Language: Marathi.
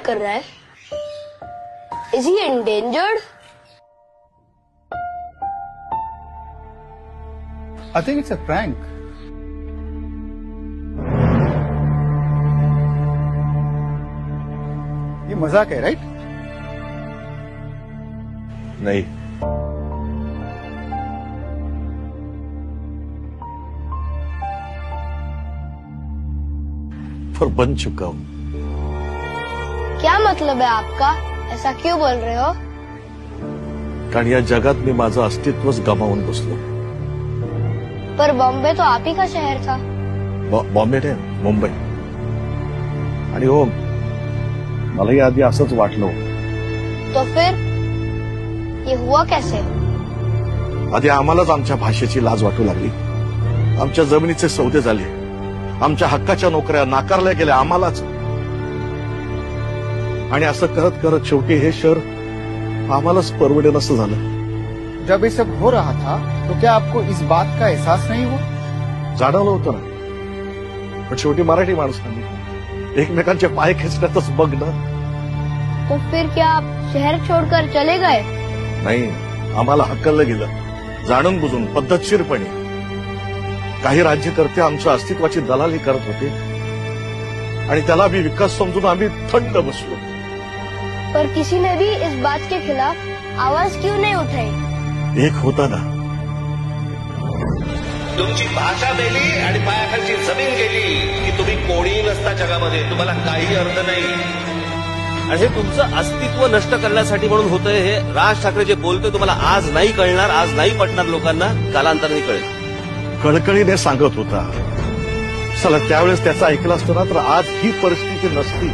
कर रहा है? Is he endangered? I think it's a prank. ये मजाक है, राइट? नहीं, पर बन चुका हूं। क्या मतलब है आपका? ऐसा क्यों बोल रहे हो? कारण या जगात मी माझं अस्तित्वच गमावून बसलो। पर बॉम्बे तो आप ही का शहर था। बॉम्बे नाही, मुंबई। आणि हो, मलाही आधी असंच वाटलं। तो फिर ये हुआ कैसे? आधी आम्हालाच आमच्या भाषेची लाज वाटू लागली, आमच्या जमिनीचे सौदे झाले, आमच्या हक्काच्या नोकऱ्या नाकारल्या गेल्या आम्हालाच। आणि असं करत करत शेवटी हे शहर आम्हालाच परवडेन असं झालं। जब ये सब हो रहा था तो क्या आपको इस बात का एहसास नहीं हुआ? जाणवलं होतं ना, पण शेवटी मराठी माणसांनी एकमेकांचे पाय खेचण्यातच बघ ना। तो फिर क्या आप शहर छोड़कर चले गए? नाही, आम्हाला हकललं गेलं, जाणून बुजून पद्धतशीरपणे। काही राज्यकर्ते आमच्या अस्तित्वाची दलाली करत होते आणि त्याला मी विकास समजून आम्ही थंड बसलो। पर किसी ने भी इस बात के खिलाफ आवाज क्यों नहीं उठाई? एक होता ना, तुमची भाषा गेली आणि पायाखालची जमीन गेली की तुम्ही कोणीही नसता जगामध्ये, तुम्हाला काही अर्थ नाही। आणि हे तुमचं अस्तित्व नष्ट करण्यासाठी म्हणून होतंय। हे राज ठाकरे जे बोलतोय तुम्हाला आज नाही कळणार, आज नाही पटणार लोकांना, कालांतराने कळेल। कळकळीने सांगत होता, चला त्यावेळेस त्याचं ऐकलं असतं ना तर आज ही परिस्थिती नसती।